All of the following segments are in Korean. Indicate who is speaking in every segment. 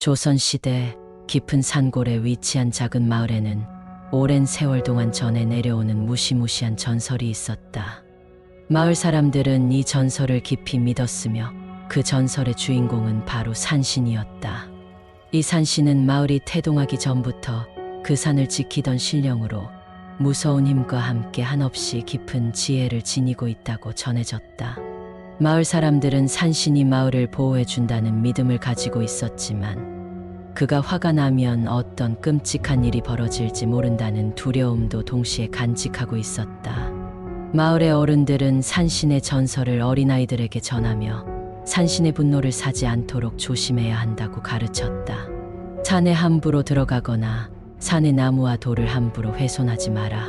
Speaker 1: 조선시대 깊은 산골에 위치한 작은 마을에는 오랜 세월 동안 전해 내려오는 무시무시한 전설이 있었다. 마을 사람들은 이 전설을 깊이 믿었으며 그 전설의 주인공은 바로 산신이었다. 이 산신은 마을이 태동하기 전부터 그 산을 지키던 신령으로 무서운 힘과 함께 한없이 깊은 지혜를 지니고 있다고 전해졌다. 마을 사람들은 산신이 마을을 보호해준다는 믿음을 가지고 있었지만 그가 화가 나면 어떤 끔찍한 일이 벌어질지 모른다는 두려움도 동시에 간직하고 있었다. 마을의 어른들은 산신의 전설을 어린아이들에게 전하며 산신의 분노를 사지 않도록 조심해야 한다고 가르쳤다. 산에 함부로 들어가거나 산의 나무와 돌을 함부로 훼손하지 마라.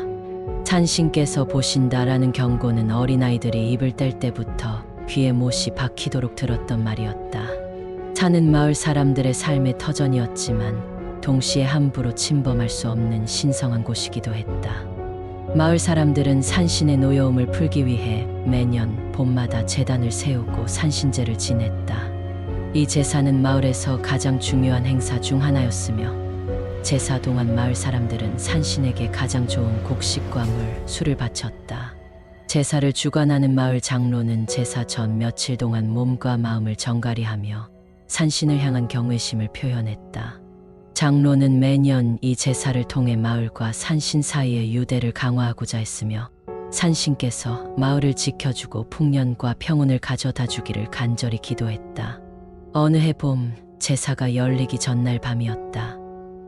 Speaker 1: 산신께서 보신다라는 경고는 어린아이들이 입을 뗄 때부터 귀에 못이 박히도록 들었던 말이었다. 산은 마을 사람들의 삶의 터전이었지만 동시에 함부로 침범할 수 없는 신성한 곳이기도 했다. 마을 사람들은 산신의 노여움을 풀기 위해 매년 봄마다 제단을 세우고 산신제를 지냈다. 이 제사는 마을에서 가장 중요한 행사 중 하나였으며 제사 동안 마을 사람들은 산신에게 가장 좋은 곡식과 물, 술을 바쳤다. 제사를 주관하는 마을 장로는 제사 전 며칠 동안 몸과 마음을 정갈이하며 산신을 향한 경외심을 표현했다. 장로는 매년 이 제사를 통해 마을과 산신 사이의 유대를 강화하고자 했으며 산신께서 마을을 지켜주고 풍년과 평온을 가져다 주기를 간절히 기도했다. 어느 해 봄, 제사가 열리기 전날 밤이었다.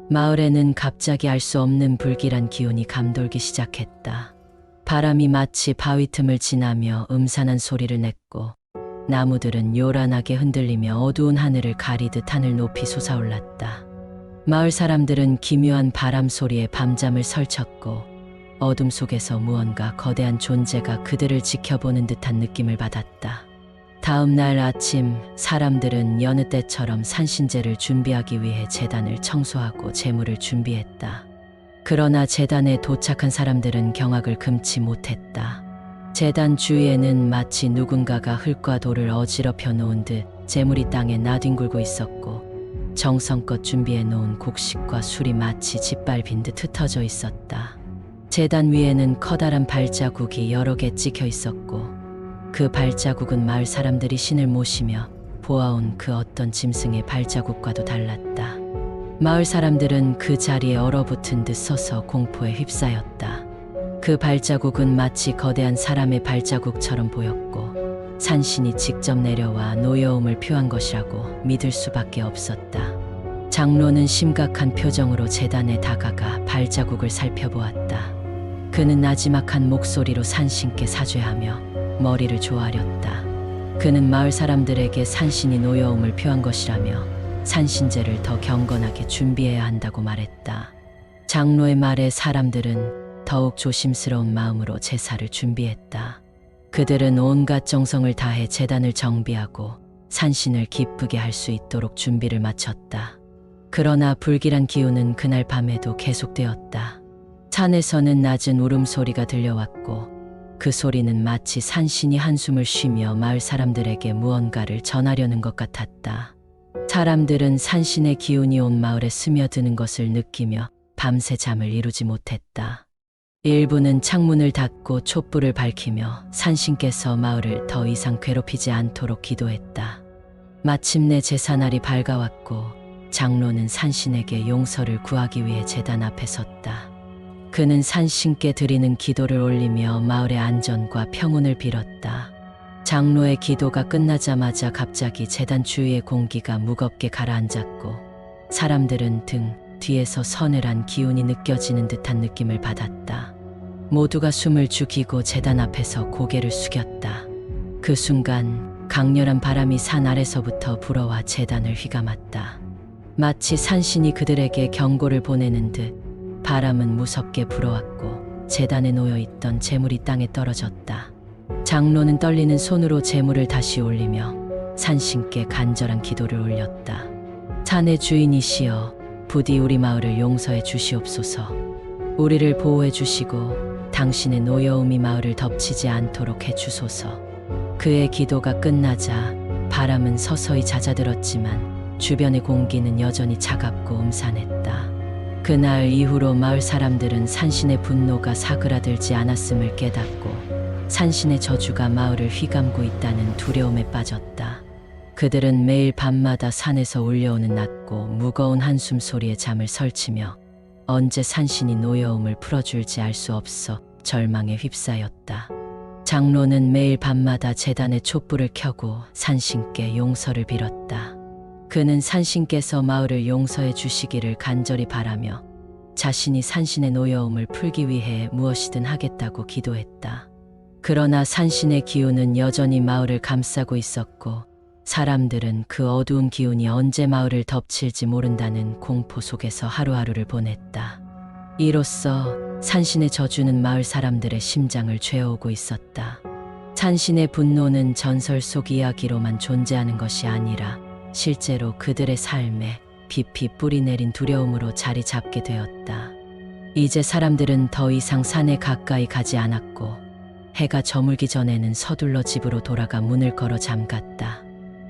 Speaker 1: 마을에는 갑자기 알 수 없는 불길한 기운이 감돌기 시작했다. 바람이 마치 바위 틈을 지나며 음산한 소리를 냈고 나무들은 요란하게 흔들리며 어두운 하늘을 가리듯 하늘 높이 솟아올랐다. 마을 사람들은 기묘한 바람 소리에 밤잠을 설쳤고 어둠 속에서 무언가 거대한 존재가 그들을 지켜보는 듯한 느낌을 받았다. 다음 날 아침 사람들은 여느 때처럼 산신제를 준비하기 위해 제단을 청소하고 제물을 준비했다. 그러나 제단에 도착한 사람들은 경악을 금치 못했다. 제단 주위에는 마치 누군가가 흙과 돌을 어지럽혀 놓은 듯 제물이 땅에 나뒹굴고 있었고 정성껏 준비해 놓은 곡식과 술이 마치 짓밟힌 듯 흩어져 있었다. 제단 위에는 커다란 발자국이 여러 개 찍혀 있었고 그 발자국은 마을 사람들이 신을 모시며 보아온 그 어떤 짐승의 발자국과도 달랐다. 마을 사람들은 그 자리에 얼어붙은 듯 서서 공포에 휩싸였다. 그 발자국은 마치 거대한 사람의 발자국처럼 보였고 산신이 직접 내려와 노여움을 표한 것이라고 믿을 수밖에 없었다. 장로는 심각한 표정으로 제단에 다가가 발자국을 살펴보았다. 그는 나지막한 목소리로 산신께 사죄하며 머리를 조아렸다. 그는 마을 사람들에게 산신이 노여움을 표한 것이라며 산신제를 더 경건하게 준비해야 한다고 말했다. 장로의 말에 사람들은 더욱 조심스러운 마음으로 제사를 준비했다. 그들은 온갖 정성을 다해 제단을 정비하고 산신을 기쁘게 할 수 있도록 준비를 마쳤다. 그러나 불길한 기운은 그날 밤에도 계속되었다. 산에서는 낮은 울음소리가 들려왔고 그 소리는 마치 산신이 한숨을 쉬며 마을 사람들에게 무언가를 전하려는 것 같았다. 사람들은 산신의 기운이 온 마을에 스며드는 것을 느끼며 밤새 잠을 이루지 못했다. 일부는 창문을 닫고 촛불을 밝히며 산신께서 마을을 더 이상 괴롭히지 않도록 기도했다. 마침내 제사날이 밝아왔고 장로는 산신에게 용서를 구하기 위해 제단 앞에 섰다. 그는 산신께 드리는 기도를 올리며 마을의 안전과 평온을 빌었다. 장로의 기도가 끝나자마자 갑자기 제단 주위의 공기가 무겁게 가라앉았고 사람들은 등 뒤에서 서늘한 기운이 느껴지는 듯한 느낌을 받았다. 모두가 숨을 죽이고 제단 앞에서 고개를 숙였다. 그 순간 강렬한 바람이 산 아래서부터 불어와 제단을 휘감았다. 마치 산신이 그들에게 경고를 보내는 듯 바람은 무섭게 불어왔고 제단에 놓여있던 제물이 땅에 떨어졌다. 장로는 떨리는 손으로 제물을 다시 올리며 산신께 간절한 기도를 올렸다. 산의 주인이시여, 부디 우리 마을을 용서해 주시옵소서. 우리를 보호해 주시고 당신의 노여움이 마을을 덮치지 않도록 해 주소서. 그의 기도가 끝나자 바람은 서서히 잦아들었지만 주변의 공기는 여전히 차갑고 음산했다. 그날 이후로 마을 사람들은 산신의 분노가 사그라들지 않았음을 깨닫고 산신의 저주가 마을을 휘감고 있다는 두려움에 빠졌다. 그들은 매일 밤마다 산에서 울려오는 낮고 무거운 한숨 소리에 잠을 설치며 언제 산신이 노여움을 풀어줄지 알 수 없어 절망에 휩싸였다. 장로는 매일 밤마다 제단에 촛불을 켜고 산신께 용서를 빌었다. 그는 산신께서 마을을 용서해 주시기를 간절히 바라며 자신이 산신의 노여움을 풀기 위해 무엇이든 하겠다고 기도했다. 그러나 산신의 기운은 여전히 마을을 감싸고 있었고 사람들은 그 어두운 기운이 언제 마을을 덮칠지 모른다는 공포 속에서 하루하루를 보냈다. 이로써 산신의 저주는 마을 사람들의 심장을 죄어오고 있었다. 산신의 분노는 전설 속 이야기로만 존재하는 것이 아니라 실제로 그들의 삶에 깊이 뿌리내린 두려움으로 자리 잡게 되었다. 이제 사람들은 더 이상 산에 가까이 가지 않았고 해가 저물기 전에는 서둘러 집으로 돌아가 문을 걸어 잠갔다.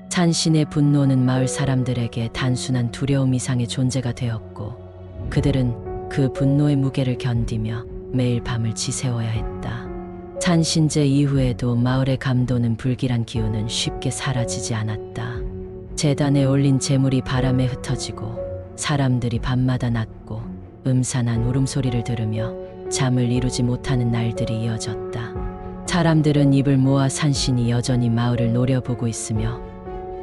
Speaker 1: 산신의 분노는 마을 사람들에게 단순한 두려움 이상의 존재가 되었고 그들은 그 분노의 무게를 견디며 매일 밤을 지새워야 했다. 산신제 이후에도 마을의 감도는 불길한 기운은 쉽게 사라지지 않았다. 제단에 올린 재물이 바람에 흩어지고 사람들이 밤마다 낮고 음산한 울음소리를 들으며 잠을 이루지 못하는 날들이 이어졌다. 사람들은 입을 모아 산신이 여전히 마을을 노려보고 있으며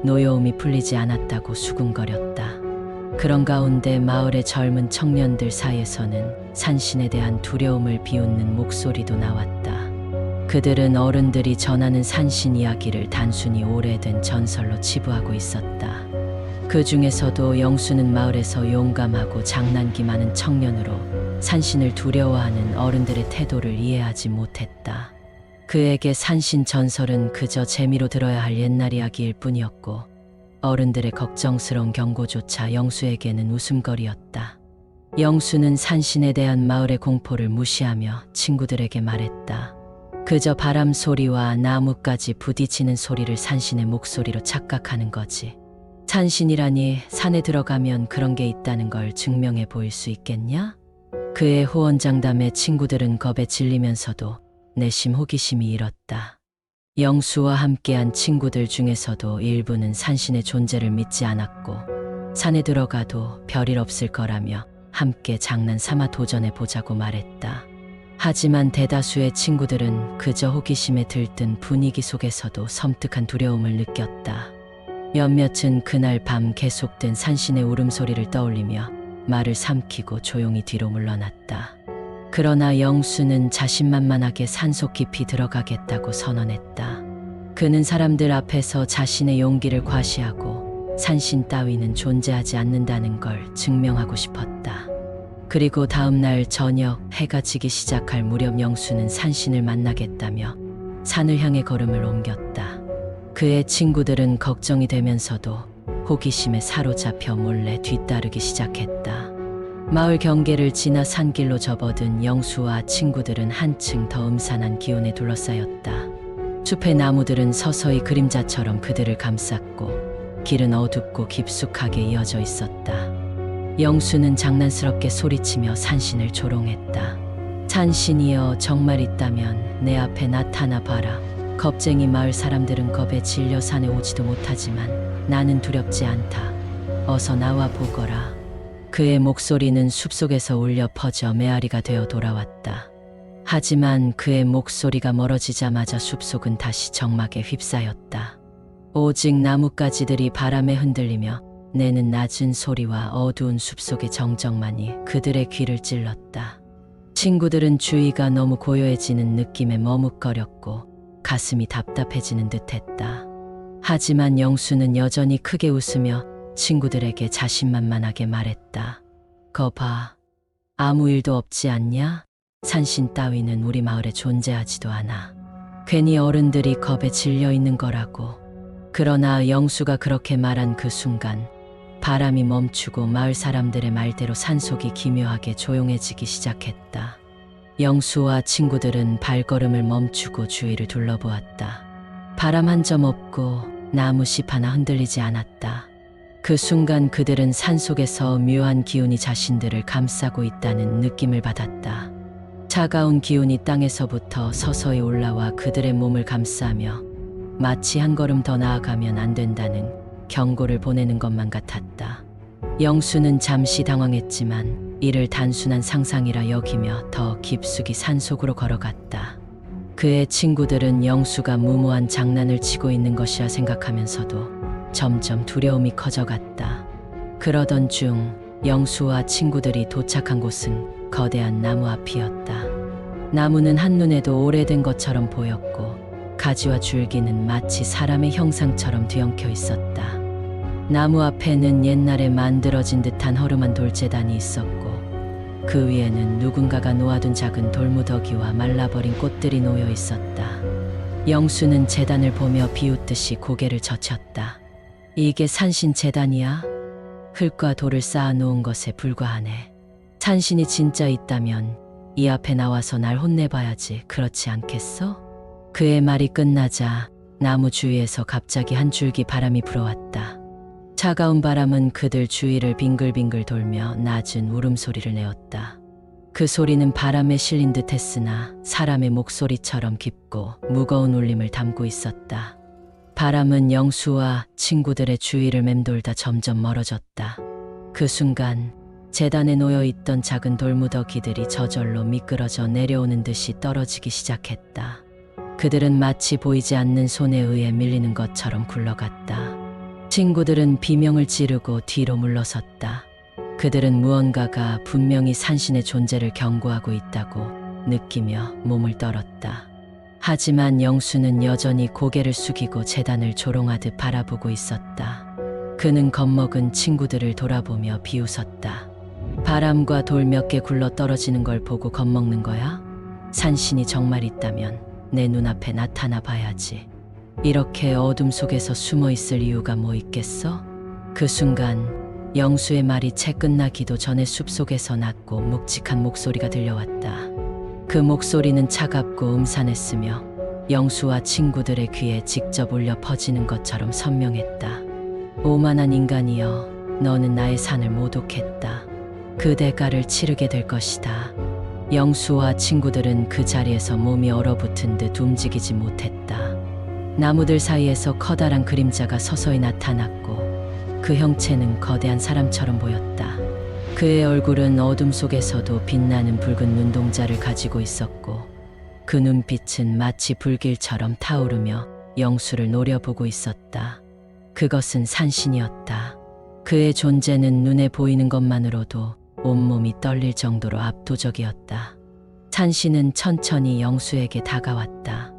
Speaker 1: 노여움이 풀리지 않았다고 수군거렸다. 그런 가운데 마을의 젊은 청년들 사이에서는 산신에 대한 두려움을 비웃는 목소리도 나왔다. 그들은 어른들이 전하는 산신 이야기를 단순히 오래된 전설로 치부하고 있었다. 그 중에서도 영수는 마을에서 용감하고 장난기 많은 청년으로 산신을 두려워하는 어른들의 태도를 이해하지 못했다. 그에게 산신 전설은 그저 재미로 들어야 할 옛날 이야기일 뿐이었고 어른들의 걱정스러운 경고조차 영수에게는 웃음거리였다. 영수는 산신에 대한 마을의 공포를 무시하며 친구들에게 말했다. 그저 바람 소리와 나뭇가지 부딪히는 소리를 산신의 목소리로 착각하는 거지. 산신이라니 산에 들어가면 그런 게 있다는 걸 증명해 보일 수 있겠냐? 그의 호언장담에 친구들은 겁에 질리면서도 내심 호기심이 일었다. 영수와 함께한 친구들 중에서도 일부는 산신의 존재를 믿지 않았고 산에 들어가도 별일 없을 거라며 함께 장난삼아 도전해 보자고 말했다. 하지만 대다수의 친구들은 그저 호기심에 들뜬 분위기 속에서도 섬뜩한 두려움을 느꼈다. 몇몇은 그날 밤 계속된 산신의 울음소리를 떠올리며 말을 삼키고 조용히 뒤로 물러났다. 그러나 영수는 자신만만하게 산속 깊이 들어가겠다고 선언했다. 그는 사람들 앞에서 자신의 용기를 과시하고 산신 따위는 존재하지 않는다는 걸 증명하고 싶었다. 그리고 다음 날 저녁 해가 지기 시작할 무렵 영수는 산신을 만나겠다며 산을 향해 걸음을 옮겼다. 그의 친구들은 걱정이 되면서도 호기심에 사로잡혀 몰래 뒤따르기 시작했다. 마을 경계를 지나 산길로 접어든 영수와 친구들은 한층 더 음산한 기운에 둘러싸였다. 숲의 나무들은 서서히 그림자처럼 그들을 감쌌고 길은 어둡고 깊숙하게 이어져 있었다. 영수는 장난스럽게 소리치며 산신을 조롱했다. 산신이여 정말 있다면 내 앞에 나타나 봐라. 겁쟁이 마을 사람들은 겁에 질려 산에 오지도 못하지만 나는 두렵지 않다. 어서 나와 보거라. 그의 목소리는 숲속에서 울려 퍼져 메아리가 되어 돌아왔다. 하지만 그의 목소리가 멀어지자마자 숲속은 다시 적막에 휩싸였다. 오직 나뭇가지들이 바람에 흔들리며 내는 낮은 소리와 어두운 숲속의 정적만이 그들의 귀를 찔렀다. 친구들은 주위가 너무 고요해지는 느낌에 머뭇거렸고 가슴이 답답해지는 듯했다. 하지만 영수는 여전히 크게 웃으며 친구들에게 자신만만하게 말했다. 거봐, 아무 일도 없지 않냐? 산신 따위는 우리 마을에 존재하지도 않아. 괜히 어른들이 겁에 질려 있는 거라고. 그러나 영수가 그렇게 말한 그 순간 바람이 멈추고 마을 사람들의 말대로 산속이 기묘하게 조용해지기 시작했다. 영수와 친구들은 발걸음을 멈추고 주위를 둘러보았다. 바람 한 점 없고 나무 잎 하나 흔들리지 않았다. 그 순간 그들은 산속에서 묘한 기운이 자신들을 감싸고 있다는 느낌을 받았다. 차가운 기운이 땅에서부터 서서히 올라와 그들의 몸을 감싸며 마치 한 걸음 더 나아가면 안 된다는 경고를 보내는 것만 같았다. 영수는 잠시 당황했지만 이를 단순한 상상이라 여기며 더 깊숙이 산속으로 걸어갔다. 그의 친구들은 영수가 무모한 장난을 치고 있는 것이라 생각하면서도 점점 두려움이 커져갔다. 그러던 중 영수와 친구들이 도착한 곳은 거대한 나무 앞이었다. 나무는 한눈에도 오래된 것처럼 보였고 가지와 줄기는 마치 사람의 형상처럼 뒤엉켜 있었다. 나무 앞에는 옛날에 만들어진 듯한 허름한 돌재단이 있었고 그 위에는 누군가가 놓아둔 작은 돌무더기와 말라버린 꽃들이 놓여 있었다. 영수는 재단을 보며 비웃듯이 고개를 젖혔다. 이게 산신 재단이야? 흙과 돌을 쌓아 놓은 것에 불과하네. 산신이 진짜 있다면 이 앞에 나와서 날 혼내봐야지, 그렇지 않겠어? 그의 말이 끝나자 나무 주위에서 갑자기 한 줄기 바람이 불어왔다. 차가운 바람은 그들 주위를 빙글빙글 돌며 낮은 울음소리를 내었다. 그 소리는 바람에 실린 듯 했으나 사람의 목소리처럼 깊고 무거운 울림을 담고 있었다. 바람은 영수와 친구들의 주위를 맴돌다 점점 멀어졌다. 그 순간 재단에 놓여 있던 작은 돌무더기들이 저절로 미끄러져 내려오는 듯이 떨어지기 시작했다. 그들은 마치 보이지 않는 손에 의해 밀리는 것처럼 굴러갔다. 친구들은 비명을 지르고 뒤로 물러섰다. 그들은 무언가가 분명히 산신의 존재를 경고하고 있다고 느끼며 몸을 떨었다. 하지만 영수는 여전히 고개를 숙이고 재단을 조롱하듯 바라보고 있었다. 그는 겁먹은 친구들을 돌아보며 비웃었다. 바람과 돌 몇 개 굴러 떨어지는 걸 보고 겁먹는 거야? 산신이 정말 있다면 내 눈앞에 나타나 봐야지. 이렇게 어둠 속에서 숨어 있을 이유가 뭐 있겠어? 그 순간 영수의 말이 채 끝나기도 전에 숲속에서 낮고 묵직한 목소리가 들려왔다. 그 목소리는 차갑고 음산했으며 영수와 친구들의 귀에 직접 울려 퍼지는 것처럼 선명했다. 오만한 인간이여, 너는 나의 산을 모독했다. 그 대가를 치르게 될 것이다. 영수와 친구들은 그 자리에서 몸이 얼어붙은 듯 움직이지 못했다. 나무들 사이에서 커다란 그림자가 서서히 나타났고 그 형체는 거대한 사람처럼 보였다. 그의 얼굴은 어둠 속에서도 빛나는 붉은 눈동자를 가지고 있었고 그 눈빛은 마치 불길처럼 타오르며 영수를 노려보고 있었다. 그것은 산신이었다. 그의 존재는 눈에 보이는 것만으로도 온몸이 떨릴 정도로 압도적이었다. 산신은 천천히 영수에게 다가왔다.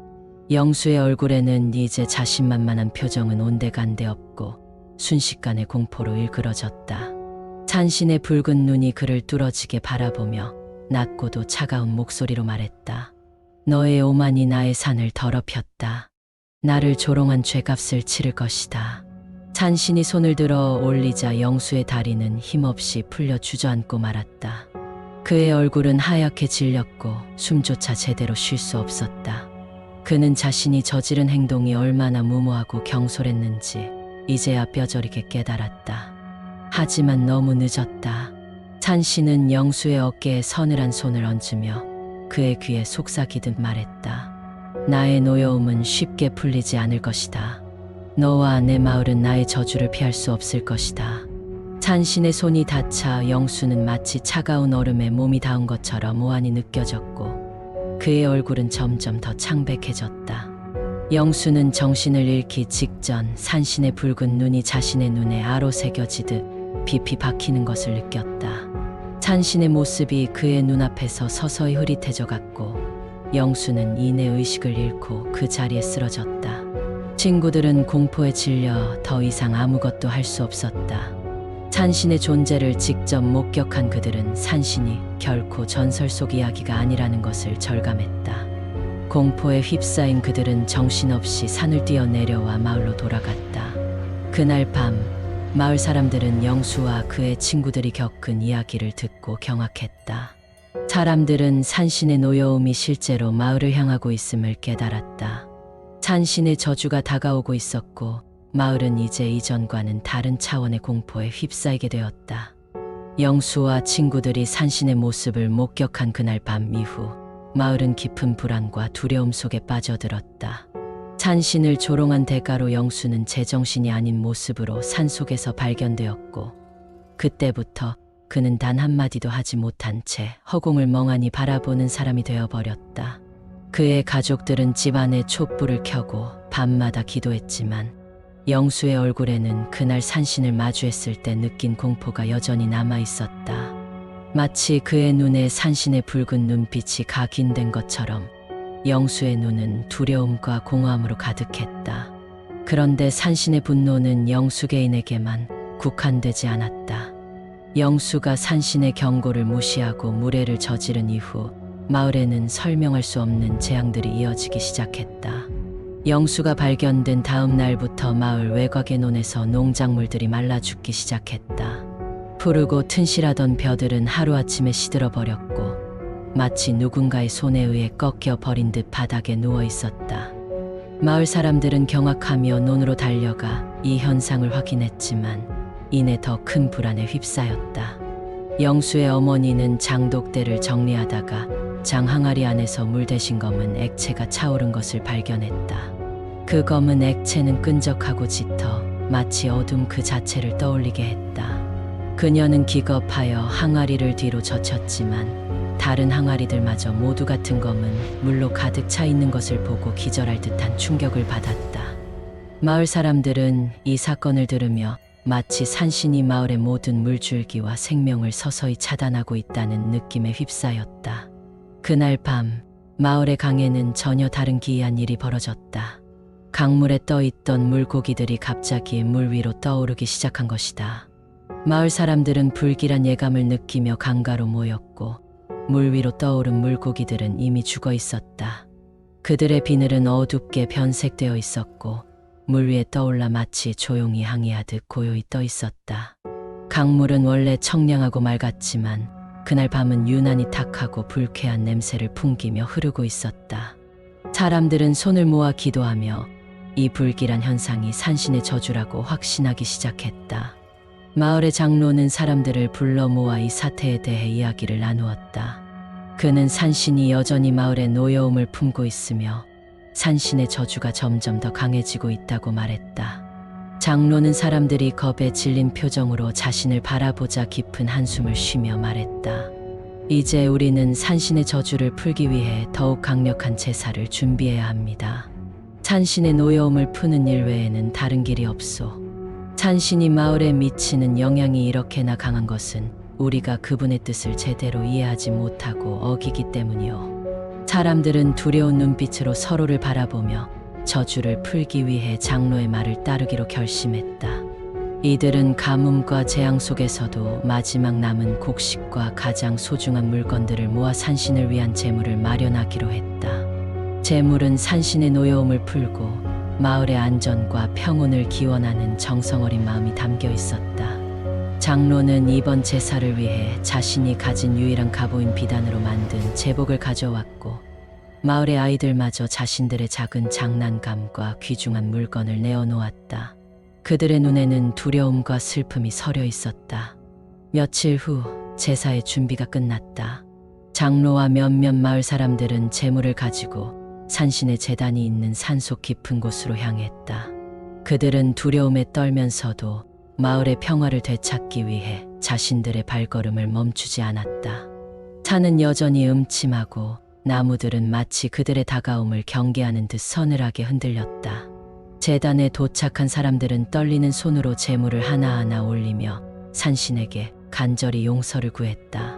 Speaker 1: 영수의 얼굴에는 이제 자신만만한 표정은 온데간데 없고 순식간에 공포로 일그러졌다. 산신의 붉은 눈이 그를 뚫어지게 바라보며 낮고도 차가운 목소리로 말했다. 너의 오만이 나의 산을 더럽혔다. 나를 조롱한 죄값을 치를 것이다. 산신이 손을 들어 올리자 영수의 다리는 힘없이 풀려 주저앉고 말았다. 그의 얼굴은 하얗게 질렸고 숨조차 제대로 쉴 수 없었다. 그는 자신이 저지른 행동이 얼마나 무모하고 경솔했는지 이제야 뼈저리게 깨달았다. 하지만 너무 늦었다. 산신은 영수의 어깨에 서늘한 손을 얹으며 그의 귀에 속삭이듯 말했다. 나의 노여움은 쉽게 풀리지 않을 것이다. 너와 내 마을은 나의 저주를 피할 수 없을 것이다. 산신의 손이 닿자 영수는 마치 차가운 얼음에 몸이 닿은 것처럼 오한이 느껴졌고 그의 얼굴은 점점 더 창백해졌다. 영수는 정신을 잃기 직전 산신의 붉은 눈이 자신의 눈에 아로 새겨지듯 깊이 박히는 것을 느꼈다. 산신의 모습이 그의 눈앞에서 서서히 흐릿해져 갔고 영수는 이내 의식을 잃고 그 자리에 쓰러졌다. 친구들은 공포에 질려 더 이상 아무것도 할 수 없었다. 산신의 존재를 직접 목격한 그들은 산신이 결코 전설 속 이야기가 아니라는 것을 절감했다. 공포에 휩싸인 그들은 정신없이 산을 뛰어내려와 마을로 돌아갔다. 그날 밤 마을 사람들은 영수와 그의 친구들이 겪은 이야기를 듣고 경악했다. 사람들은 산신의 노여움이 실제로 마을을 향하고 있음을 깨달았다. 산신의 저주가 다가오고 있었고 마을은 이제 이전과는 다른 차원의 공포에 휩싸이게 되었다. 영수와 친구들이 산신의 모습을 목격한 그날 밤 이후 마을은 깊은 불안과 두려움 속에 빠져들었다. 산신을 조롱한 대가로 영수는 제정신이 아닌 모습으로 산속에서 발견되었고 그때부터 그는 단 한마디도 하지 못한 채 허공을 멍하니 바라보는 사람이 되어버렸다. 그의 가족들은 집안에 촛불을 켜고 밤마다 기도했지만 영수의 얼굴에는 그날 산신을 마주했을 때 느낀 공포가 여전히 남아있었다. 마치 그의 눈에 산신의 붉은 눈빛이 각인된 것처럼 영수의 눈은 두려움과 공허함으로 가득했다. 그런데 산신의 분노는 영수 개인에게만 국한되지 않았다. 영수가 산신의 경고를 무시하고 무례를 저지른 이후 마을에는 설명할 수 없는 재앙들이 이어지기 시작했다. 영수가 발견된 다음 날부터 마을 외곽의 논에서 농작물들이 말라 죽기 시작했다. 푸르고 튼실하던 벼들은 하루아침에 시들어 버렸고 마치 누군가의 손에 의해 꺾여 버린 듯 바닥에 누워 있었다. 마을 사람들은 경악하며 논으로 달려가 이 현상을 확인했지만 이내 더 큰 불안에 휩싸였다. 영수의 어머니는 장독대를 정리하다가 장 항아리 안에서 물 대신 검은 액체가 차오른 것을 발견했다. 그 검은 액체는 끈적하고 짙어 마치 어둠 그 자체를 떠올리게 했다. 그녀는 기겁하여 항아리를 뒤로 젖혔지만 다른 항아리들마저 모두 같은 검은 물로 가득 차 있는 것을 보고 기절할 듯한 충격을 받았다. 마을 사람들은 이 사건을 들으며 마치 산신이 마을의 모든 물줄기와 생명을 서서히 차단하고 있다는 느낌에 휩싸였다. 그날 밤 마을의 강에는 전혀 다른 기이한 일이 벌어졌다. 강물에 떠있던 물고기들이 갑자기 물 위로 떠오르기 시작한 것이다. 마을 사람들은 불길한 예감을 느끼며 강가로 모였고 물 위로 떠오른 물고기들은 이미 죽어 있었다. 그들의 비늘은 어둡게 변색되어 있었고 물 위에 떠올라 마치 조용히 항해하듯 고요히 떠 있었다. 강물은 원래 청량하고 맑았지만 그날 밤은 유난히 탁하고 불쾌한 냄새를 풍기며 흐르고 있었다. 사람들은 손을 모아 기도하며 이 불길한 현상이 산신의 저주라고 확신하기 시작했다. 마을의 장로는 사람들을 불러 모아 이 사태에 대해 이야기를 나누었다. 그는 산신이 여전히 마을에 노여움을 품고 있으며 산신의 저주가 점점 더 강해지고 있다고 말했다. 장로는 사람들이 겁에 질린 표정으로 자신을 바라보자 깊은 한숨을 쉬며 말했다. 이제 우리는 산신의 저주를 풀기 위해 더욱 강력한 제사를 준비해야 합니다. 산신의 노여움을 푸는 일 외에는 다른 길이 없소. 산신이 마을에 미치는 영향이 이렇게나 강한 것은 우리가 그분의 뜻을 제대로 이해하지 못하고 어기기 때문이요. 사람들은 두려운 눈빛으로 서로를 바라보며 저주를 풀기 위해 장로의 말을 따르기로 결심했다. 이들은 가뭄과 재앙 속에서도 마지막 남은 곡식과 가장 소중한 물건들을 모아 산신을 위한 제물을 마련하기로 했다. 제물은 산신의 노여움을 풀고 마을의 안전과 평온을 기원하는 정성어린 마음이 담겨 있었다. 장로는 이번 제사를 위해 자신이 가진 유일한 갑오인 비단으로 만든 제복을 가져왔고 마을의 아이들마저 자신들의 작은 장난감과 귀중한 물건을 내어놓았다. 그들의 눈에는 두려움과 슬픔이 서려 있었다. 며칠 후 제사의 준비가 끝났다. 장로와 몇몇 마을 사람들은 제물을 가지고 산신의 제단이 있는 산속 깊은 곳으로 향했다. 그들은 두려움에 떨면서도 마을의 평화를 되찾기 위해 자신들의 발걸음을 멈추지 않았다. 산은 여전히 음침하고 나무들은 마치 그들의 다가옴을 경계하는 듯 서늘하게 흔들렸다. 제단에 도착한 사람들은 떨리는 손으로 제물을 하나하나 올리며 산신에게 간절히 용서를 구했다.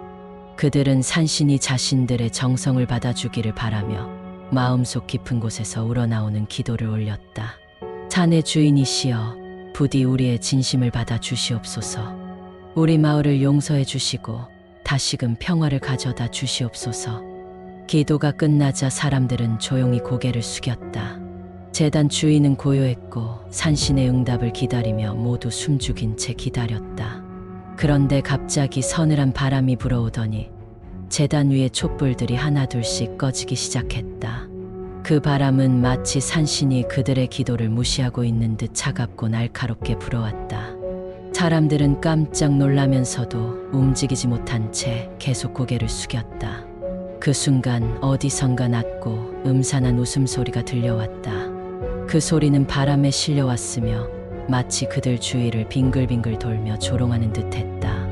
Speaker 1: 그들은 산신이 자신들의 정성을 받아주기를 바라며 마음속 깊은 곳에서 우러나오는 기도를 올렸다. 산의 주인이시여, 부디 우리의 진심을 받아 주시옵소서. 우리 마을을 용서해 주시고 다시금 평화를 가져다 주시옵소서. 기도가 끝나자 사람들은 조용히 고개를 숙였다. 제단 주인은 고요했고 산신의 응답을 기다리며 모두 숨죽인 채 기다렸다. 그런데 갑자기 서늘한 바람이 불어오더니 제단 위의 촛불들이 하나둘씩 꺼지기 시작했다. 그 바람은 마치 산신이 그들의 기도를 무시하고 있는 듯 차갑고 날카롭게 불어왔다. 사람들은 깜짝 놀라면서도 움직이지 못한 채 계속 고개를 숙였다. 그 순간 어디선가 낮고 음산한 웃음소리가 들려왔다. 그 소리는 바람에 실려왔으며 마치 그들 주위를 빙글빙글 돌며 조롱하는 듯했다.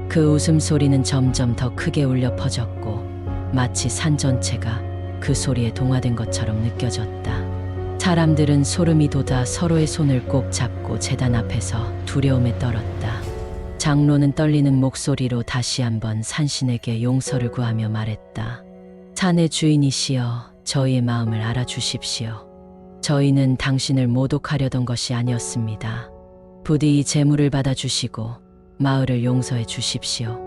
Speaker 1: 그 웃음소리는 점점 더 크게 울려 퍼졌고 마치 산 전체가 그 소리에 동화된 것처럼 느껴졌다. 사람들은 소름이 돋아 서로의 손을 꼭 잡고 제단 앞에서 두려움에 떨었다. 장로는 떨리는 목소리로 다시 한번 산신에게 용서를 구하며 말했다. 산의 주인이시여, 저희의 마음을 알아주십시오. 저희는 당신을 모독하려던 것이 아니었습니다. 부디 이 제물을 받아주시고 마을을 용서해 주십시오.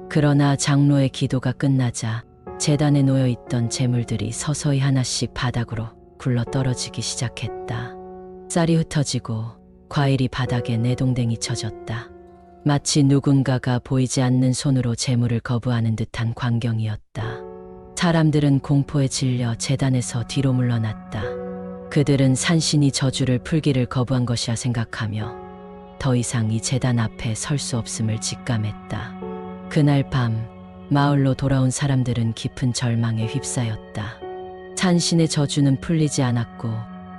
Speaker 1: 그러나 장로의 기도가 끝나자 제단에 놓여있던 제물들이 서서히 하나씩 바닥으로 굴러 떨어지기 시작했다. 쌀이 흩어지고 과일이 바닥에 내동댕이 쳐졌다. 마치 누군가가 보이지 않는 손으로 제물을 거부하는 듯한 광경이었다. 사람들은 공포에 질려 제단에서 뒤로 물러났다. 그들은 산신이 저주를 풀기를 거부한 것이라 생각하며 더 이상 이 제단 앞에 설 수 없음을 직감했다. 그날 밤 마을로 돌아온 사람들은 깊은 절망에 휩싸였다. 산신의 저주는 풀리지 않았고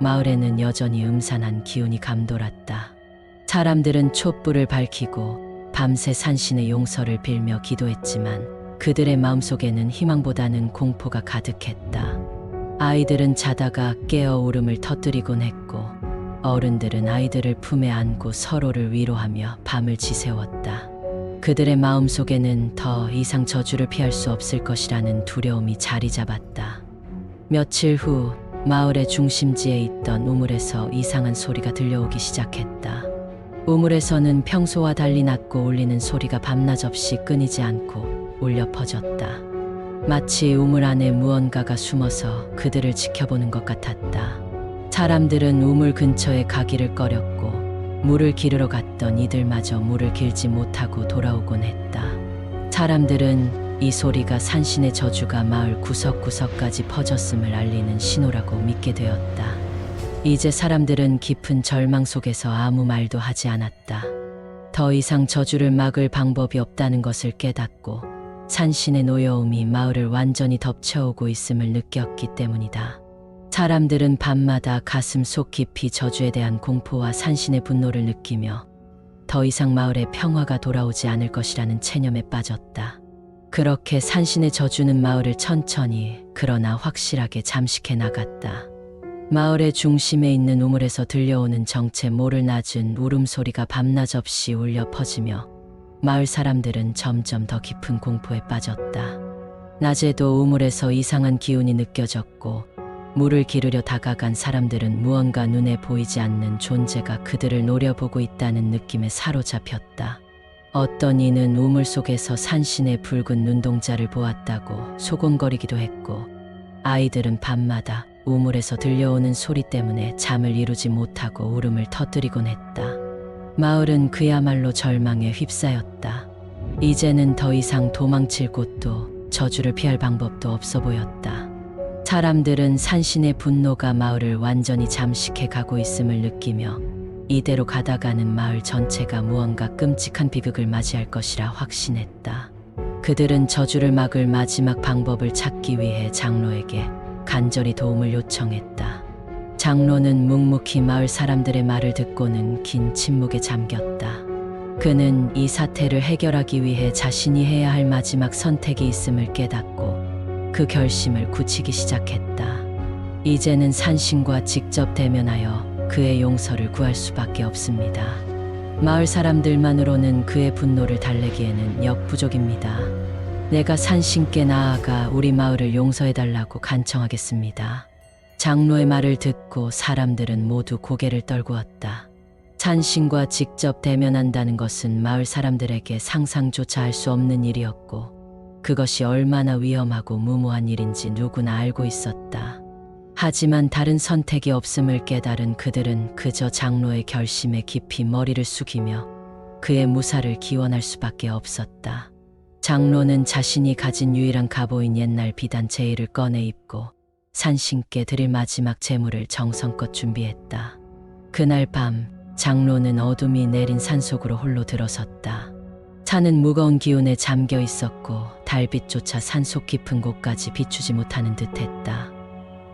Speaker 1: 마을에는 여전히 음산한 기운이 감돌았다. 사람들은 촛불을 밝히고 밤새 산신의 용서를 빌며 기도했지만 그들의 마음속에는 희망보다는 공포가 가득했다. 아이들은 자다가 깨어 울음을 터뜨리곤 했고 어른들은 아이들을 품에 안고 서로를 위로하며 밤을 지새웠다. 그들의 마음속에는 더 이상 저주를 피할 수 없을 것이라는 두려움이 자리 잡았다. 며칠 후 마을의 중심지에 있던 우물에서 이상한 소리가 들려오기 시작했다. 우물에서는 평소와 달리 낮고 울리는 소리가 밤낮 없이 끊이지 않고 울려 퍼졌다. 마치 우물 안에 무언가가 숨어서 그들을 지켜보는 것 같았다. 사람들은 우물 근처에 가기를 꺼렸고 물을 기르러 갔던 이들마저 물을 길지 못하고 돌아오곤 했다. 사람들은 이 소리가 산신의 저주가 마을 구석구석까지 퍼졌음을 알리는 신호라고 믿게 되었다. 이제 사람들은 깊은 절망 속에서 아무 말도 하지 않았다. 더 이상 저주를 막을 방법이 없다는 것을 깨닫고 산신의 노여움이 마을을 완전히 덮쳐오고 있음을 느꼈기 때문이다. 사람들은 밤마다 가슴 속 깊이 저주에 대한 공포와 산신의 분노를 느끼며 더 이상 마을에 평화가 돌아오지 않을 것이라는 체념에 빠졌다. 그렇게 산신의 저주는 마을을 천천히 그러나 확실하게 잠식해 나갔다. 마을의 중심에 있는 우물에서 들려오는 정체 모를 낮은 울음소리가 밤낮 없이 울려 퍼지며 마을 사람들은 점점 더 깊은 공포에 빠졌다. 낮에도 우물에서 이상한 기운이 느껴졌고 물을 기르려 다가간 사람들은 무언가 눈에 보이지 않는 존재가 그들을 노려보고 있다는 느낌에 사로잡혔다. 어떤 이는 우물 속에서 산신의 붉은 눈동자를 보았다고 소곤거리기도 했고 아이들은 밤마다 우물에서 들려오는 소리 때문에 잠을 이루지 못하고 울음을 터뜨리곤 했다. 마을은 그야말로 절망에 휩싸였다. 이제는 더 이상 도망칠 곳도 저주를 피할 방법도 없어 보였다. 사람들은 산신의 분노가 마을을 완전히 잠식해 가고 있음을 느끼며 이대로 가다가는 마을 전체가 무언가 끔찍한 비극을 맞이할 것이라 확신했다. 그들은 저주를 막을 마지막 방법을 찾기 위해 장로에게 간절히 도움을 요청했다. 장로는 묵묵히 마을 사람들의 말을 듣고는 긴 침묵에 잠겼다. 그는 이 사태를 해결하기 위해 자신이 해야 할 마지막 선택이 있음을 깨닫고 그 결심을 굳히기 시작했다. 이제는 산신과 직접 대면하여 그의 용서를 구할 수밖에 없습니다. 마을 사람들만으로는 그의 분노를 달래기에는 역부족입니다. 내가 산신께 나아가 우리 마을을 용서해달라고 간청하겠습니다. 장로의 말을 듣고 사람들은 모두 고개를 떨구었다. 산신과 직접 대면한다는 것은 마을 사람들에게 상상조차 할 수 없는 일이었고 그것이 얼마나 위험하고 무모한 일인지 누구나 알고 있었다. 하지만 다른 선택이 없음을 깨달은 그들은 그저 장로의 결심에 깊이 머리를 숙이며 그의 무사를 기원할 수밖에 없었다. 장로는 자신이 가진 유일한 갑오인 옛날 비단 제의를 꺼내 입고 산신께 드릴 마지막 제물을 정성껏 준비했다. 그날 밤 장로는 어둠이 내린 산속으로 홀로 들어섰다. 산은 무거운 기운에 잠겨 있었고 달빛조차 산속 깊은 곳까지 비추지 못하는 듯했다.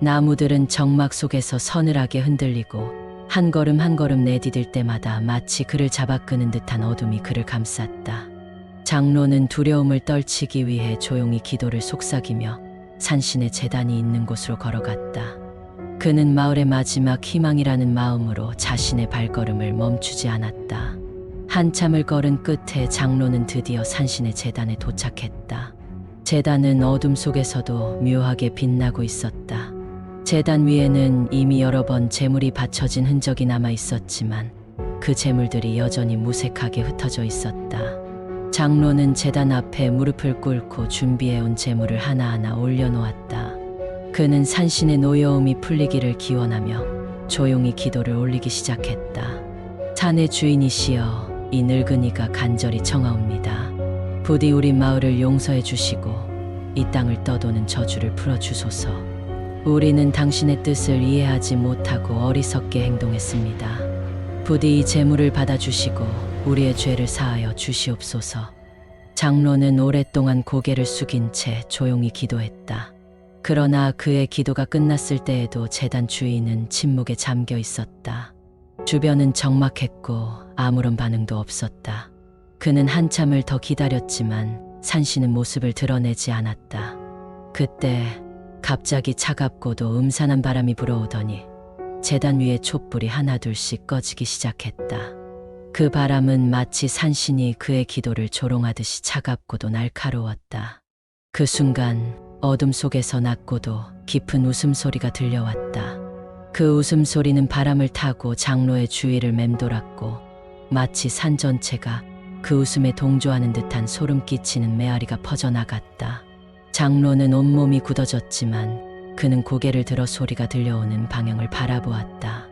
Speaker 1: 나무들은 정막 속에서 서늘하게 흔들리고 한 걸음 한 걸음 내디딜 때마다 마치 그를 잡아끄는 듯한 어둠이 그를 감쌌다. 장로는 두려움을 떨치기 위해 조용히 기도를 속삭이며 산신의 제단이 있는 곳으로 걸어갔다. 그는 마을의 마지막 희망이라는 마음으로 자신의 발걸음을 멈추지 않았다. 한참을 걸은 끝에 장로는 드디어 산신의 제단에 도착했다. 제단은 어둠 속에서도 묘하게 빛나고 있었다. 제단 위에는 이미 여러 번 제물이 바쳐진 흔적이 남아 있었지만 그 제물들이 여전히 무색하게 흩어져 있었다. 장로는 제단 앞에 무릎을 꿇고 준비해온 제물을 하나하나 올려놓았다. 그는 산신의 노여움이 풀리기를 기원하며 조용히 기도를 올리기 시작했다. 산의 주인이시여, 이 늙은이가 간절히 청하옵니다. 부디 우리 마을을 용서해 주시고 이 땅을 떠도는 저주를 풀어주소서. 우리는 당신의 뜻을 이해하지 못하고 어리석게 행동했습니다. 부디 이 제물을 받아주시고 우리의 죄를 사하여 주시옵소서. 장로는 오랫동안 고개를 숙인 채 조용히 기도했다. 그러나 그의 기도가 끝났을 때에도 제단 주인은 침묵에 잠겨 있었다. 주변은 적막했고 아무런 반응도 없었다. 그는 한참을 더 기다렸지만 산신은 모습을 드러내지 않았다. 그때 갑자기 차갑고도 음산한 바람이 불어오더니 제단 위에 촛불이 하나둘씩 꺼지기 시작했다. 그 바람은 마치 산신이 그의 기도를 조롱하듯이 차갑고도 날카로웠다. 그 순간 어둠 속에서 낮고도 깊은 웃음소리가 들려왔다. 그 웃음소리는 바람을 타고 장로의 주위를 맴돌았고 마치 산 전체가 그 웃음에 동조하는 듯한 소름 끼치는 메아리가 퍼져나갔다. 장로는 온몸이 굳어졌지만 그는 고개를 들어 소리가 들려오는 방향을 바라보았다.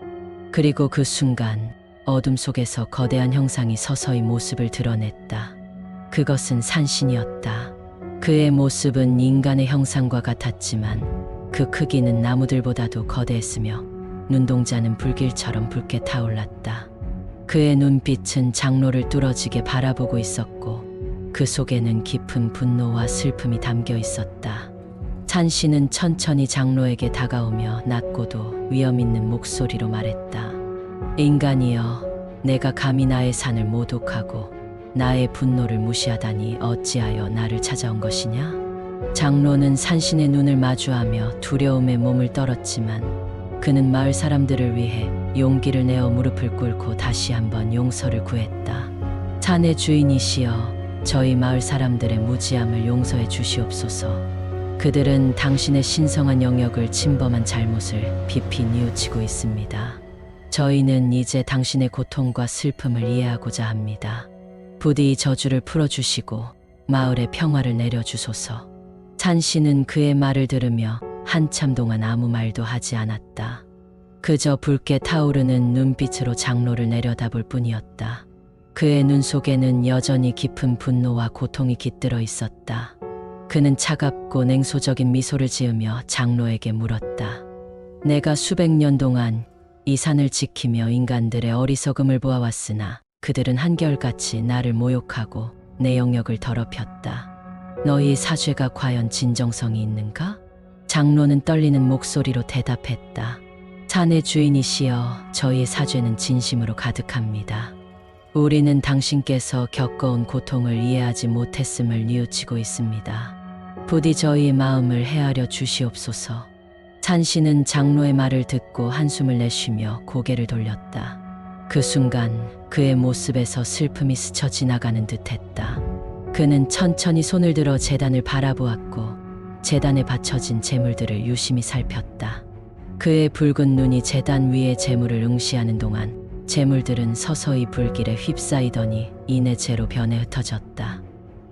Speaker 1: 그리고 그 순간 어둠 속에서 거대한 형상이 서서히 모습을 드러냈다. 그것은 산신이었다. 그의 모습은 인간의 형상과 같았지만 그 크기는 나무들보다도 거대했으며 눈동자는 불길처럼 붉게 타올랐다. 그의 눈빛은 장로를 뚫어지게 바라보고 있었고 그 속에는 깊은 분노와 슬픔이 담겨 있었다. 산신은 천천히 장로에게 다가오며 낮고도 위험 있는 목소리로 말했다. 인간이여, 내가 감히 나의 산을 모독하고 나의 분노를 무시하다니 어찌하여 나를 찾아온 것이냐? 장로는 산신의 눈을 마주하며 두려움에 몸을 떨었지만 그는 마을 사람들을 위해 용기를 내어 무릎을 꿇고 다시 한번 용서를 구했다. 산의 주인이시여, 저희 마을 사람들의 무지함을 용서해 주시옵소서. 그들은 당신의 신성한 영역을 침범한 잘못을 깊이 뉘우치고 있습니다. 저희는 이제 당신의 고통과 슬픔을 이해하고자 합니다. 부디 이 저주를 풀어주시고 마을에 평화를 내려주소서. 산신은 그의 말을 들으며 한참 동안 아무 말도 하지 않았다. 그저 붉게 타오르는 눈빛으로 장로를 내려다볼 뿐이었다. 그의 눈 속에는 여전히 깊은 분노와 고통이 깃들어 있었다. 그는 차갑고 냉소적인 미소를 지으며 장로에게 물었다. 내가 수백 년 동안 이 산을 지키며 인간들의 어리석음을 보아왔으나 그들은 한결같이 나를 모욕하고 내 영역을 더럽혔다. 너희 사죄가 과연 진정성이 있는가? 장로는 떨리는 목소리로 대답했다. 산의 주인이시여, 저희의 사죄는 진심으로 가득합니다. 우리는 당신께서 겪어온 고통을 이해하지 못했음을 뉘우치고 있습니다. 부디 저희의 마음을 헤아려 주시옵소서. 산신은 장로의 말을 듣고 한숨을 내쉬며 고개를 돌렸다. 그 순간 그의 모습에서 슬픔이 스쳐 지나가는 듯했다. 그는 천천히 손을 들어 제단을 바라보았고 제단에 바쳐진 제물들을 유심히 살폈다. 그의 붉은 눈이 제단 위의 제물을 응시하는 동안 제물들은 서서히 불길에 휩싸이더니 이내 재로 변해 흩어졌다.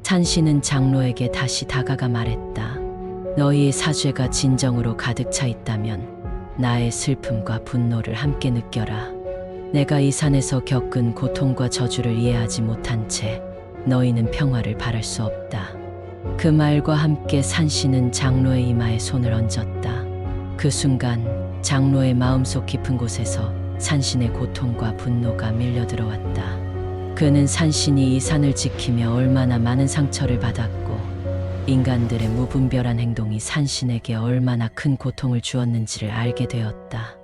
Speaker 1: 산신은 장로에게 다시 다가가 말했다. 너희의 사죄가 진정으로 가득 차 있다면 나의 슬픔과 분노를 함께 느껴라. 내가 이 산에서 겪은 고통과 저주를 이해하지 못한 채 너희는 평화를 바랄 수 없다. 그 말과 함께 산신은 장로의 이마에 손을 얹었다. 그 순간 장로의 마음속 깊은 곳에서 산신의 고통과 분노가 밀려들어왔다. 그는 산신이 이 산을 지키며 얼마나 많은 상처를 받았고 인간들의 무분별한 행동이 산신에게 얼마나 큰 고통을 주었는지를 알게 되었다.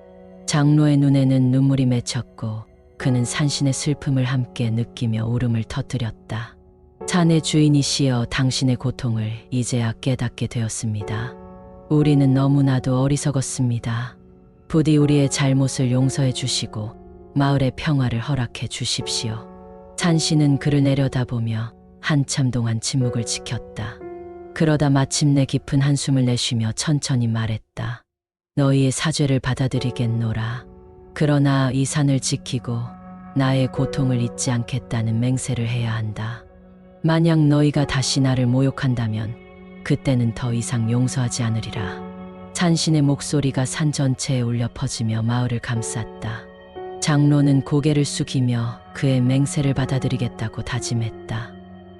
Speaker 1: 장로의 눈에는 눈물이 맺혔고 그는 산신의 슬픔을 함께 느끼며 울음을 터뜨렸다. 산의 주인이시여, 당신의 고통을 이제야 깨닫게 되었습니다. 우리는 너무나도 어리석었습니다. 부디 우리의 잘못을 용서해 주시고 마을의 평화를 허락해 주십시오. 산신은 그를 내려다보며 한참 동안 침묵을 지켰다. 그러다 마침내 깊은 한숨을 내쉬며 천천히 말했다. 너희의 사죄를 받아들이겠노라. 그러나 이 산을 지키고 나의 고통을 잊지 않겠다는 맹세를 해야 한다. 만약 너희가 다시 나를 모욕한다면 그때는 더 이상 용서하지 않으리라. 산신의 목소리가 산 전체에 울려 퍼지며 마을을 감쌌다. 장로는 고개를 숙이며 그의 맹세를 받아들이겠다고 다짐했다.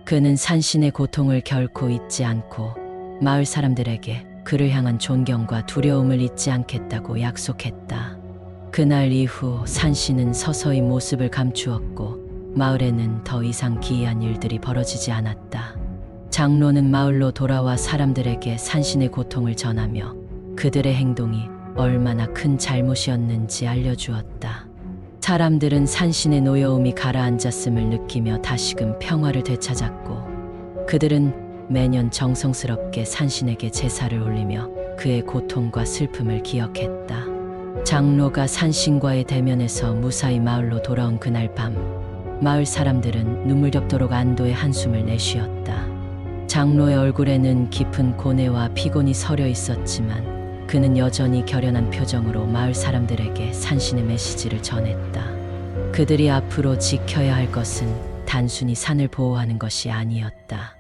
Speaker 1: 그는 산신의 고통을 결코 잊지 않고 마을 사람들에게 그를 향한 존경과 두려움을 잊지 않겠다고 약속했다. 그날 이후 산신은 서서히 모습을 감추었고 마을에는 더 이상 기이한 일들이 벌어지지 않았다. 장로는 마을로 돌아와 사람들에게 산신의 고통을 전하며 그들의 행동이 얼마나 큰 잘못이었는지 알려주었다. 사람들은 산신의 노여움이 가라앉았음을 느끼며 다시금 평화를 되찾았고 그들은 매년 정성스럽게 산신에게 제사를 올리며 그의 고통과 슬픔을 기억했다. 장로가 산신과의 대면에서 무사히 마을로 돌아온 그날 밤, 마을 사람들은 눈물겹도록 안도의 한숨을 내쉬었다. 장로의 얼굴에는 깊은 고뇌와 피곤이 서려 있었지만 그는 여전히 결연한 표정으로 마을 사람들에게 산신의 메시지를 전했다. 그들이 앞으로 지켜야 할 것은 단순히 산을 보호하는 것이 아니었다.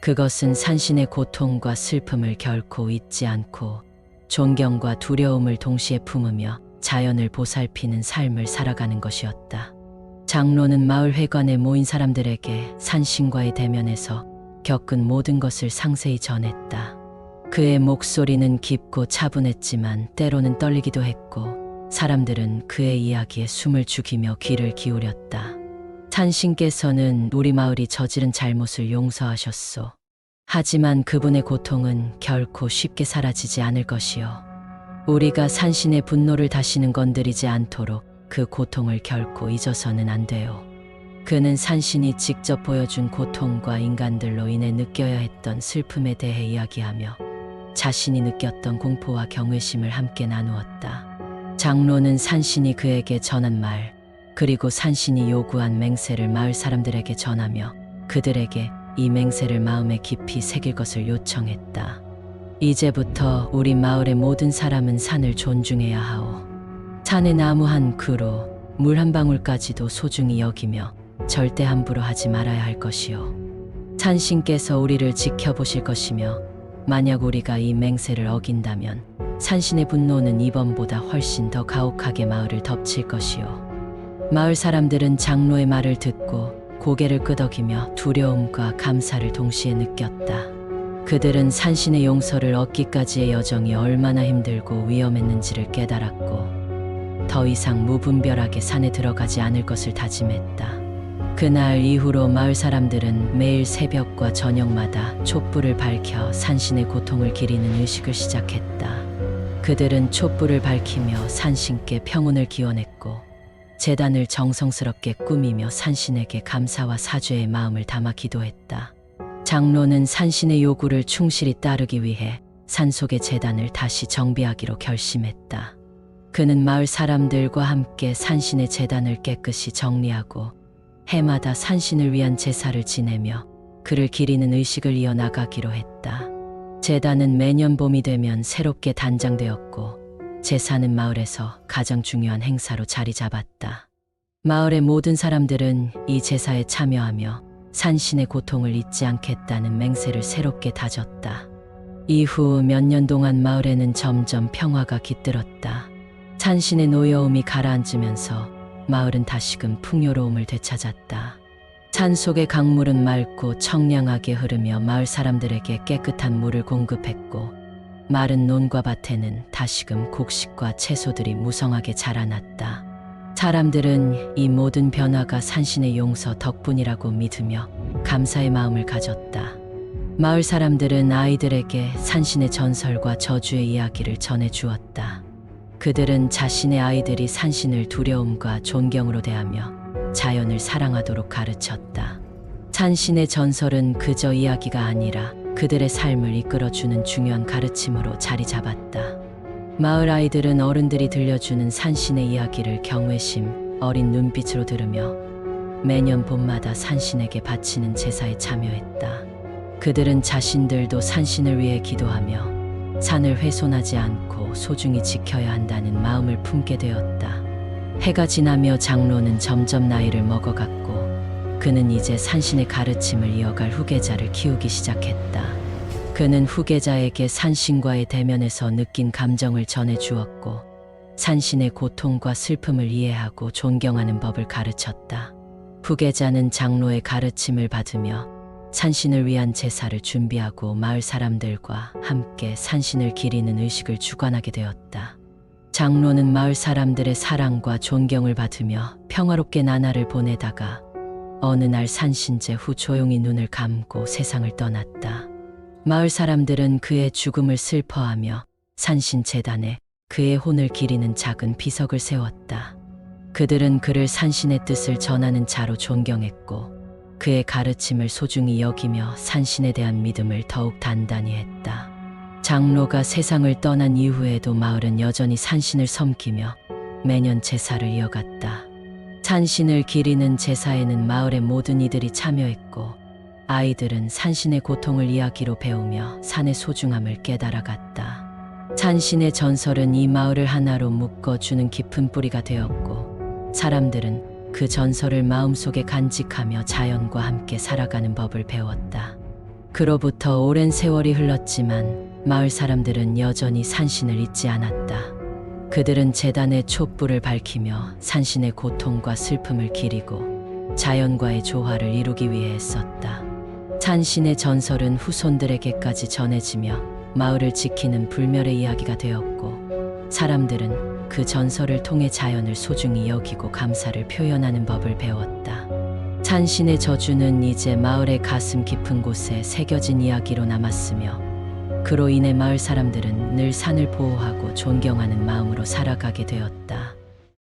Speaker 1: 그것은 산신의 고통과 슬픔을 결코 잊지 않고 존경과 두려움을 동시에 품으며 자연을 보살피는 삶을 살아가는 것이었다. 장로는 마을 회관에 모인 사람들에게 산신과의 대면에서 겪은 모든 것을 상세히 전했다. 그의 목소리는 깊고 차분했지만 때로는 떨리기도 했고 사람들은 그의 이야기에 숨을 죽이며 귀를 기울였다. 산신께서는 우리 마을이 저지른 잘못을 용서하셨소. 하지만 그분의 고통은 결코 쉽게 사라지지 않을 것이요. 우리가 산신의 분노를 다시는 건드리지 않도록 그 고통을 결코 잊어서는 안 돼요. 그는 산신이 직접 보여준 고통과 인간들로 인해 느껴야 했던 슬픔에 대해 이야기하며 자신이 느꼈던 공포와 경외심을 함께 나누었다. 장로는 산신이 그에게 전한 말, 그리고 산신이 요구한 맹세를 마을 사람들에게 전하며 그들에게 이 맹세를 마음에 깊이 새길 것을 요청했다. 이제부터 우리 마을의 모든 사람은 산을 존중해야 하오. 산의 나무 한 그루, 물 한 방울까지도 소중히 여기며 절대 함부로 하지 말아야 할 것이요. 산신께서 우리를 지켜보실 것이며 만약 우리가 이 맹세를 어긴다면 산신의 분노는 이번보다 훨씬 더 가혹하게 마을을 덮칠 것이요. 마을 사람들은 장로의 말을 듣고 고개를 끄덕이며 두려움과 감사를 동시에 느꼈다. 그들은 산신의 용서를 얻기까지의 여정이 얼마나 힘들고 위험했는지를 깨달았고 더 이상 무분별하게 산에 들어가지 않을 것을 다짐했다. 그날 이후로 마을 사람들은 매일 새벽과 저녁마다 촛불을 밝혀 산신의 고통을 기리는 의식을 시작했다. 그들은 촛불을 밝히며 산신께 평온을 기원했고 제단을 정성스럽게 꾸미며 산신에게 감사와 사죄의 마음을 담아 기도했다. 장로는 산신의 요구를 충실히 따르기 위해 산속의 제단을 다시 정비하기로 결심했다. 그는 마을 사람들과 함께 산신의 제단을 깨끗이 정리하고 해마다 산신을 위한 제사를 지내며 그를 기리는 의식을 이어나가기로 했다. 제단은 매년 봄이 되면 새롭게 단장되었고 제사는 마을에서 가장 중요한 행사로 자리 잡았다. 마을의 모든 사람들은 이 제사에 참여하며 산신의 고통을 잊지 않겠다는 맹세를 새롭게 다졌다. 이후 몇 년 동안 마을에는 점점 평화가 깃들었다. 산신의 노여움이 가라앉으면서 마을은 다시금 풍요로움을 되찾았다. 산 속의 강물은 맑고 청량하게 흐르며 마을 사람들에게 깨끗한 물을 공급했고 마른 논과 밭에는 다시금 곡식과 채소들이 무성하게 자라났다. 사람들은 이 모든 변화가 산신의 용서 덕분이라고 믿으며 감사의 마음을 가졌다. 마을 사람들은 아이들에게 산신의 전설과 저주의 이야기를 전해 주었다. 그들은 자신의 아이들이 산신을 두려움과 존경으로 대하며 자연을 사랑하도록 가르쳤다. 산신의 전설은 그저 이야기가 아니라 그들의 삶을 이끌어주는 중요한 가르침으로 자리 잡았다. 마을 아이들은 어른들이 들려주는 산신의 이야기를 경외심 어린 눈빛으로 들으며 매년 봄마다 산신에게 바치는 제사에 참여했다. 그들은 자신들도 산신을 위해 기도하며 산을 훼손하지 않고 소중히 지켜야 한다는 마음을 품게 되었다. 해가 지나며 장로는 점점 나이를 먹어갔고 그는 이제 산신의 가르침을 이어갈 후계자를 키우기 시작했다. 그는 후계자에게 산신과의 대면에서 느낀 감정을 전해 주었고 산신의 고통과 슬픔을 이해하고 존경하는 법을 가르쳤다. 후계자는 장로의 가르침을 받으며 산신을 위한 제사를 준비하고 마을 사람들과 함께 산신을 기리는 의식을 주관하게 되었다. 장로는 마을 사람들의 사랑과 존경을 받으며 평화롭게 나날을 보내다가 어느 날 산신제 후 조용히 눈을 감고 세상을 떠났다. 마을 사람들은 그의 죽음을 슬퍼하며 산신재단에 그의 혼을 기리는 작은 비석을 세웠다. 그들은 그를 산신의 뜻을 전하는 자로 존경했고 그의 가르침을 소중히 여기며 산신에 대한 믿음을 더욱 단단히 했다. 장로가 세상을 떠난 이후에도 마을은 여전히 산신을 섬기며 매년 제사를 이어갔다. 산신을 기리는 제사에는 마을의 모든 이들이 참여했고 아이들은 산신의 고통을 이야기로 배우며 산의 소중함을 깨달아갔다. 산신의 전설은 이 마을을 하나로 묶어주는 깊은 뿌리가 되었고 사람들은 그 전설을 마음속에 간직하며 자연과 함께 살아가는 법을 배웠다. 그로부터 오랜 세월이 흘렀지만 마을 사람들은 여전히 산신을 잊지 않았다. 그들은 제단의 촛불을 밝히며 산신의 고통과 슬픔을 기리고 자연과의 조화를 이루기 위해 애썼다. 산신의 전설은 후손들에게까지 전해지며 마을을 지키는 불멸의 이야기가 되었고 사람들은 그 전설을 통해 자연을 소중히 여기고 감사를 표현하는 법을 배웠다. 산신의 저주는 이제 마을의 가슴 깊은 곳에 새겨진 이야기로 남았으며 그로 인해 마을 사람들은 늘 산을 보호하고 존경하는 마음으로 살아가게 되었다.